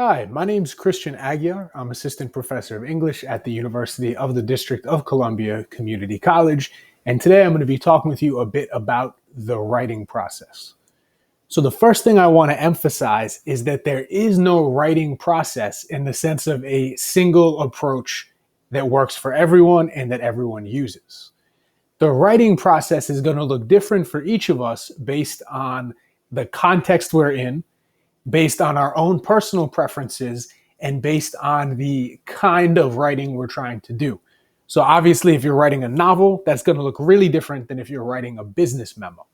Hi, my name's Christian Aguiar. I'm Assistant Professor of English at the University of the District of Columbia Community College, and today I'm going to be talking with you a bit about the writing process. So the first thing I want to emphasize is that there is no writing process in the sense of a single approach that works for everyone and that everyone uses. The writing process is going to look different for each of us based on the context we're in, based on our own personal preferences, and based on the kind of writing we're trying to do. So obviously, if you're writing a novel, that's going to look really different than if you're writing a business memo.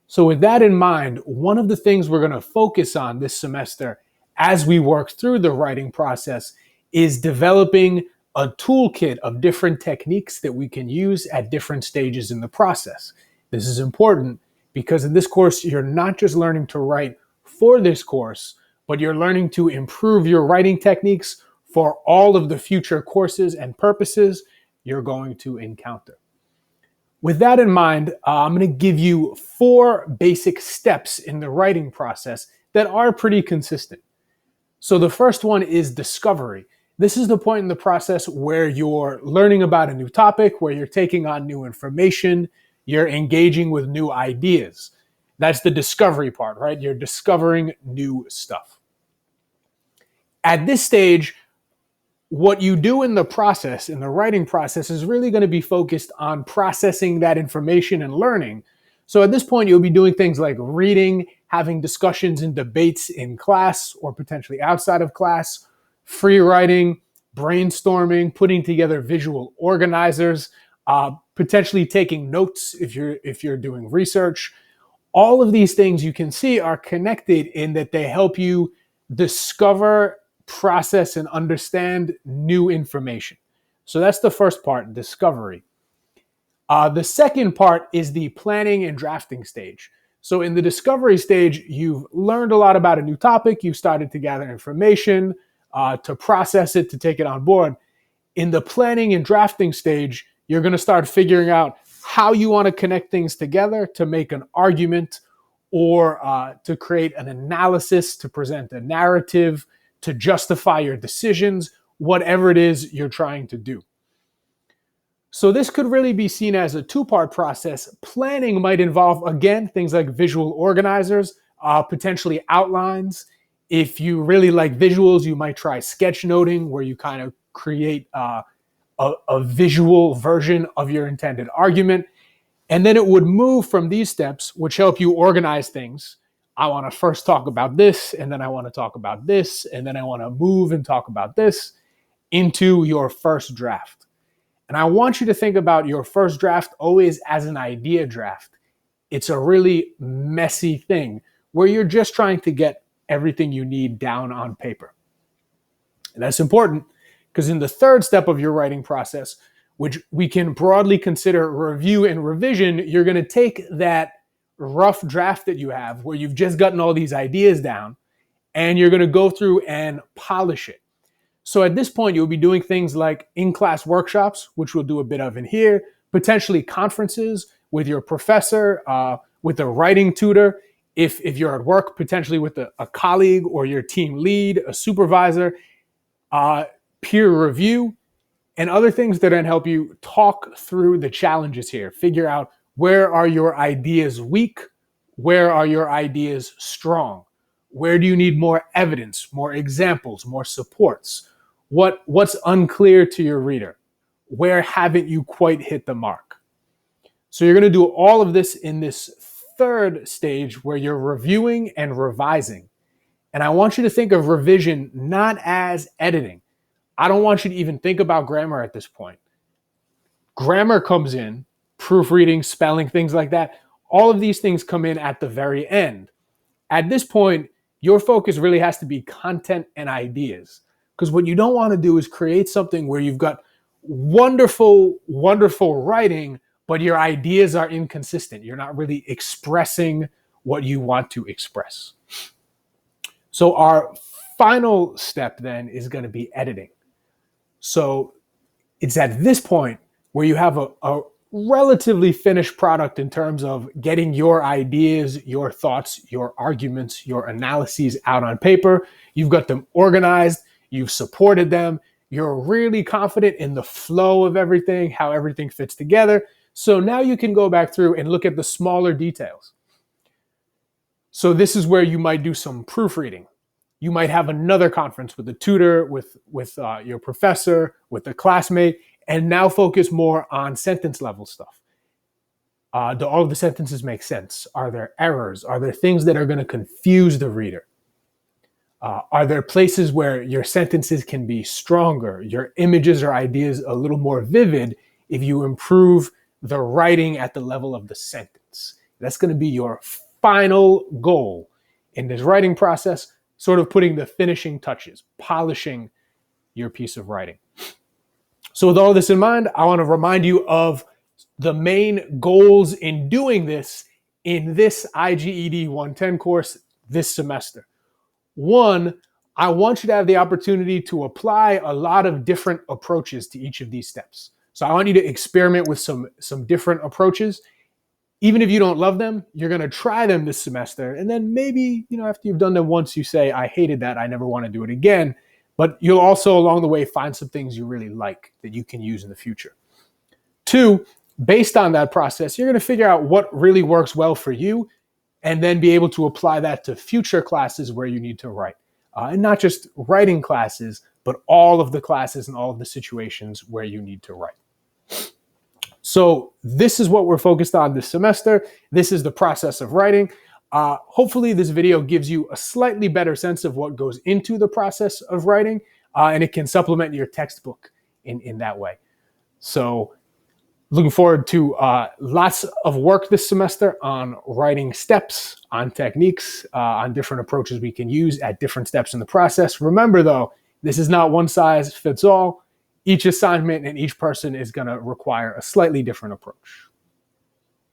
So with that in mind, one of the things we're going to focus on this semester as we work through the writing process is developing a toolkit of different techniques that we can use at different stages in the process. This is important because in this course, you're not just learning to write for this course, but you're learning to improve your writing techniques for all of the future courses and purposes you're going to encounter. With that in mind, I'm going to give you 4 basic steps in the writing process that are pretty consistent. So the first one is discovery. This is the point in the process where you're learning about a new topic, where you're taking on new information, you're engaging with new ideas. That's the discovery part, right? You're discovering new stuff. At this stage, what you do in the process, in the writing process, is really going to be focused on processing that information and learning. So at this point, you'll be doing things like reading, having discussions and debates in class or potentially outside of class, free writing, brainstorming, putting together visual organizers, potentially taking notes if you're doing research. All of these things you can see are connected in that they help you discover, process, and understand new information. So that's the first part, discovery. The second part is the planning and drafting stage. So in the discovery stage, you've learned a lot about a new topic. You've started to gather information, to process it, to take it on board. In the planning and drafting stage, you're going to start figuring out how you want to connect things together to make an argument or to create an analysis, to present a narrative, to justify your decisions, whatever it is you're trying to do. So this could really be seen as a 2-part process. Planning might involve, again, things like visual organizers, potentially outlines. If you really like visuals, you might try sketchnoting, where you kind of create a visual version of your intended argument. And then it would move from these steps, which help you organize things. I want to first talk about this, and then I want to talk about this, and then I want to move and talk about this, into your first draft. And I want you to think about your first draft always as an idea draft. It's a really messy thing where you're just trying to get everything you need down on paper. And that's important because in the third step of your writing process, which we can broadly consider review and revision, you're going to take that rough draft that you have where you've just gotten all these ideas down, and you're going to go through and polish it. So at this point, you'll be doing things like in-class workshops, which we'll do a bit of in here, potentially conferences with your professor, with a writing tutor. If you're at work, potentially with a colleague or your team lead, a supervisor, peer review, and other things that are going to help you talk through the challenges here. Figure out, where are your ideas weak? Where are your ideas strong? Where do you need more evidence, more examples, more supports? What's unclear to your reader? Where haven't you quite hit the mark? So you're going to do all of this in this third stage where you're reviewing and revising. And I want you to think of revision not as editing. I don't want you to even think about grammar at this point. Grammar comes in, proofreading, spelling, things like that. All of these things come in at the very end. At this point, your focus really has to be content and ideas. Because what you don't want to do is create something where you've got wonderful, wonderful writing, but your ideas are inconsistent. You're not really expressing what you want to express. So our final step then is going to be editing. So it's at this point where you have a relatively finished product in terms of getting your ideas, your thoughts, your arguments, your analyses out on paper. You've got them organized, you've supported them, you're really confident in the flow of everything, how everything fits together. So now you can go back through and look at the smaller details. So this is where you might do some proofreading. You might have another conference with a tutor, with your professor, with a classmate, and now focus more on sentence level stuff. Do all of the sentences make sense? Are there errors? Are there things that are going to confuse the reader? Are there places where your sentences can be stronger, your images or ideas a little more vivid if you improve the writing at the level of the sentence? That's going to be your final goal in this writing process, sort of putting the finishing touches, polishing your piece of writing. So with all this in mind, I want to remind you of the main goals in doing this in this IGED 110 course this semester. One, I want you to have the opportunity to apply a lot of different approaches to each of these steps. So I want you to experiment with some different approaches. Even if you don't love them, you're going to try them this semester. And then maybe, after you've done them once, you say, I hated that, I never want to do it again. But you'll also along the way find some things you really like that you can use in the future. Two, based on that process, you're going to figure out what really works well for you and then be able to apply that to future classes where you need to write. And not just writing classes, but all of the classes and all of the situations where you need to write. So this is what we're focused on this semester. This is the process of writing. Hopefully this video gives you a slightly better sense of what goes into the process of writing, and it can supplement your textbook in that way. So looking forward to lots of work this semester on writing steps, on techniques, on different approaches we can use at different steps in the process. Remember though, this is not one size fits all. Each assignment and each person is going to require a slightly different approach.